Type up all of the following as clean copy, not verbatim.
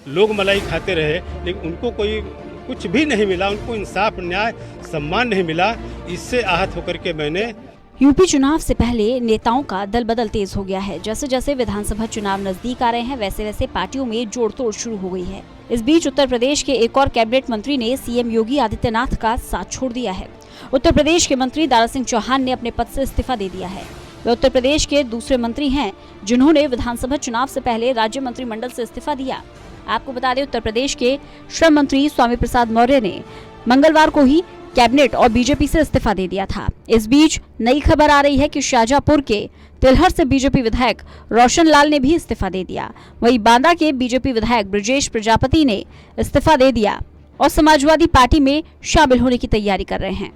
लोग मलाई खाते रहे, लेकिन उनको कोई कुछ भी नहीं मिला, उनको इंसाफ, न्याय, सम्मान नहीं मिला। इससे आहत होकर के मैंने यूपी चुनाव से पहले नेताओं का दल बदल तेज हो गया है। जैसे जैसे विधानसभा चुनाव नजदीक आ रहे हैं, वैसे वैसे पार्टियों में जोड़ तोड़ शुरू हो गई है। इस बीच उत्तर प्रदेश के एक और कैबिनेट मंत्री ने सीएम योगी आदित्यनाथ का साथ छोड़ दिया है। उत्तर प्रदेश के मंत्री दारा सिंह चौहान ने अपने पद से इस्तीफा दे दिया है। वे उत्तर प्रदेश के दूसरे मंत्री हैं जिन्होंने विधानसभा चुनाव से पहले राज्य मंत्रिमंडल से इस्तीफा दिया। आपको बता दें, उत्तर प्रदेश के श्रम मंत्री स्वामी प्रसाद मौर्य ने मंगलवार को ही कैबिनेट और बीजेपी से इस्तीफा दे दिया था। इस बीच नई खबर आ रही है कि शाहजहांपुर के तिलहर से बीजेपी विधायक रोशन लाल ने भी इस्तीफा दे दिया। वहीं बांदा के बीजेपी विधायक ब्रजेश प्रजापति ने इस्तीफा दे दिया और समाजवादी पार्टी में शामिल होने की तैयारी कर रहे हैं।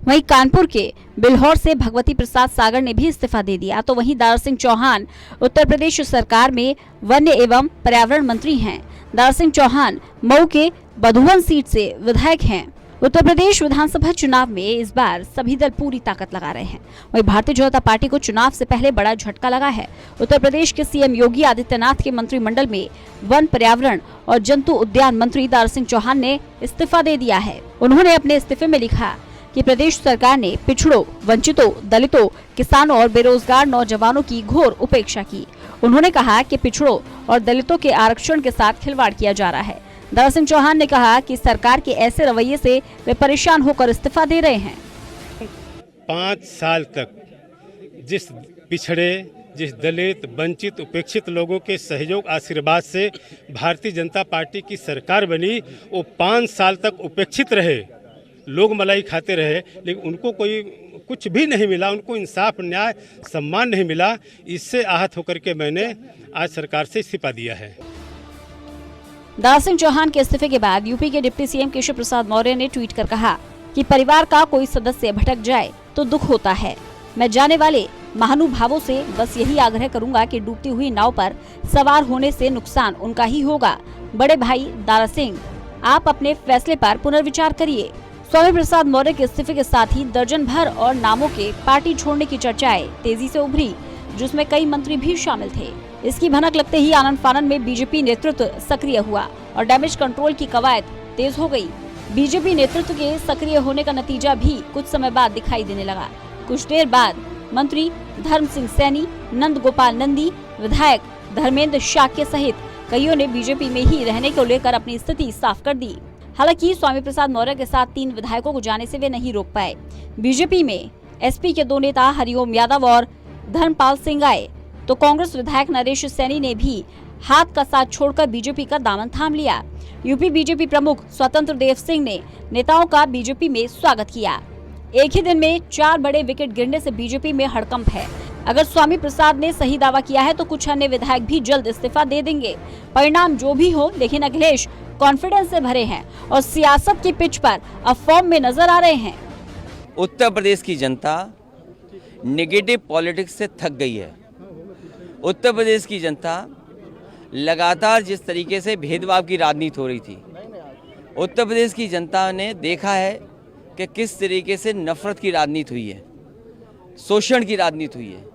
वहीं कानपुर के बिल्हौर से भगवती प्रसाद सागर ने भी इस्तीफा दे दिया। तो वहीं दारा सिंह चौहान उत्तर प्रदेश सरकार में वन्य एवं पर्यावरण मंत्री हैं। दारा सिंह चौहान मऊ के बधुवन सीट से विधायक हैं। उत्तर प्रदेश विधानसभा चुनाव में इस बार सभी दल पूरी ताकत लगा रहे हैं। वहीं भारतीय जनता पार्टी को चुनाव से पहले बड़ा झटका लगा है। उत्तर प्रदेश के सीएम योगी आदित्यनाथ के मंत्रिमंडल में वन, पर्यावरण और जंतु उद्यान मंत्री दारा सिंह चौहान ने इस्तीफा दे दिया है। उन्होंने अपने इस्तीफे में लिखा कि प्रदेश सरकार ने पिछड़ों, वंचितों, दलितों, किसानों और बेरोजगार नौजवानों की घोर उपेक्षा की। उन्होंने कहा कि पिछड़ों और दलितों के आरक्षण के साथ खिलवाड़ किया जा रहा है। दारा सिंह चौहान ने कहा कि सरकार के ऐसे रवैये से वे परेशान होकर इस्तीफा दे रहे हैं। 5 साल तक जिस पिछड़े, जिस दलित, वंचित, उपेक्षित लोगों के सहयोग, आशीर्वाद से भारतीय जनता पार्टी की सरकार बनी, वो 5 साल तक उपेक्षित रहे, लोग मलाई खाते रहे, लेकिन उनको कोई कुछ भी नहीं मिला, उनको इंसाफ, न्याय, सम्मान नहीं मिला। इससे आहत होकर के मैंने आज सरकार से इस्तीफा दिया है। दारा सिंह चौहान के इस्तीफे के बाद यूपी के डिप्टी सीएम केशव प्रसाद मौर्य ने ट्वीट कर कहा कि परिवार का कोई सदस्य भटक जाए तो दुख होता है। मैं जाने वाले महानुभावों से बस यही आग्रह करूंगा कि डूबती हुई नाव पर सवार होने से नुकसान उनका ही होगा। बड़े भाई दारा सिंह, आप अपने फैसले पर पुनर्विचार करिए। स्वामी प्रसाद मौर्य के इस्तीफे के साथ ही दर्जन भर और नामों के पार्टी छोड़ने की चर्चाएं तेजी से उभरी, जिसमें कई मंत्री भी शामिल थे। इसकी भनक लगते ही आनन फानन में बीजेपी नेतृत्व सक्रिय हुआ और डैमेज कंट्रोल की कवायद तेज हो गई। बीजेपी नेतृत्व के सक्रिय होने का नतीजा भी कुछ समय बाद दिखाई देने लगा। कुछ देर बाद मंत्री धर्म सिंह सैनी, नंद गोपाल नंदी, विधायक धर्मेंद्र शाक्य सहित कईयों ने बीजेपी में ही रहने को लेकर अपनी स्थिति साफ कर दी। हालांकि स्वामी प्रसाद मौर्य के साथ 3 विधायकों को जाने से वे नहीं रोक पाए। बीजेपी में एसपी के 2 नेता हरिओम यादव और धर्मपाल सिंह आए तो कांग्रेस विधायक नरेश सैनी ने भी हाथ का साथ छोड़कर बीजेपी का दामन थाम लिया। यूपी बीजेपी प्रमुख स्वतंत्र देव सिंह ने नेताओं का बीजेपी में स्वागत किया। एक ही दिन में 4 बड़े विकेट गिरने से बीजेपी में हड़कंप है। अगर स्वामी प्रसाद ने सही दावा किया है तो कुछ अन्य विधायक भी जल्द इस्तीफा दे देंगे। परिणाम जो भी हो, लेकिन अखिलेश कॉन्फिडेंस से भरे हैं और सियासत की पिच पर अब फॉर्म में नजर आ रहे हैं। उत्तर प्रदेश की जनता नेगेटिव पॉलिटिक्स से थक गई है। उत्तर प्रदेश की जनता लगातार जिस तरीके से भेदभाव की राजनीति हो रही थी, उत्तर प्रदेश की जनता ने देखा है कि किस तरीके से नफरत की राजनीति हुई है, शोषण की राजनीति हुई है,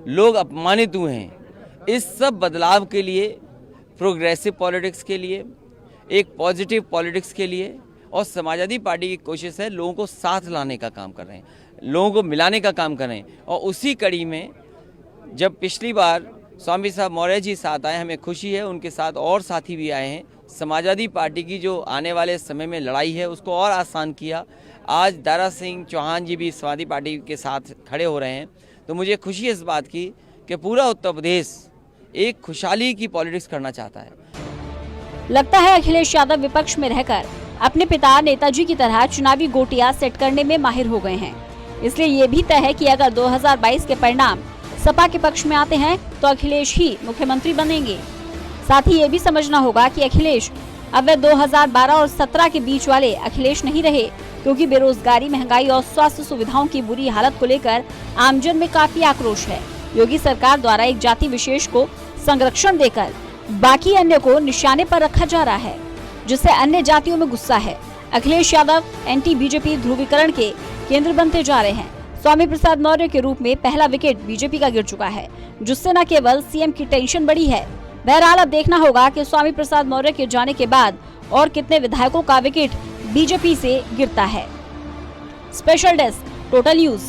लोग अपमानित हुए हैं। इस सब बदलाव के लिए, प्रोग्रेसिव पॉलिटिक्स के लिए, एक पॉजिटिव पॉलिटिक्स के लिए और समाजवादी पार्टी की कोशिश है लोगों को साथ लाने का काम कर रहे हैं, लोगों को मिलाने का काम कर रहे हैं। और उसी कड़ी में जब पिछली बार स्वामी साहब मौर्य जी साथ आए, हमें खुशी है उनके साथ और साथी भी आए हैं। समाजवादी पार्टी की जो आने वाले समय में लड़ाई है उसको और आसान किया। आज दारा सिंह चौहान जी भी समाजवादी पार्टी के साथ खड़े हो रहे हैं, तो मुझे खुशी है इस बात की कि पूरा उत्तर प्रदेश एक खुशहाली की पॉलिटिक्स करना चाहता है। लगता है अखिलेश यादव विपक्ष में रहकर अपने पिता नेताजी की तरह चुनावी गोटियां सेट करने में माहिर हो गए हैं। इसलिए ये भी तय है कि अगर 2022 के परिणाम सपा के पक्ष में आते हैं तो अखिलेश ही मुख्यमंत्री बनेंगे। साथ ही ये भी समझना होगा कि अखिलेश अब वे 2012 और 17 के बीच वाले अखिलेश नहीं रहे, क्योंकि बेरोजगारी, महंगाई और स्वास्थ्य सुविधाओं की बुरी हालत को लेकर आमजन में काफी आक्रोश है। योगी सरकार द्वारा एक जाति विशेष को संरक्षण देकर बाकी अन्य को निशाने पर रखा जा रहा है, जिससे अन्य जातियों में गुस्सा है। अखिलेश यादव एंटी बीजेपी ध्रुवीकरण के केंद्र बनते जा रहे हैं। स्वामी प्रसाद मौर्य के रूप में पहला विकेट बीजेपी का गिर चुका है, जिससे न केवल सीएम की टेंशन बढ़ी है, बहरहाल अब देखना होगा कि स्वामी प्रसाद मौर्य के जाने के बाद और कितने विधायकों का विकेट बीजेपी से गिरता है। Special desk, total news.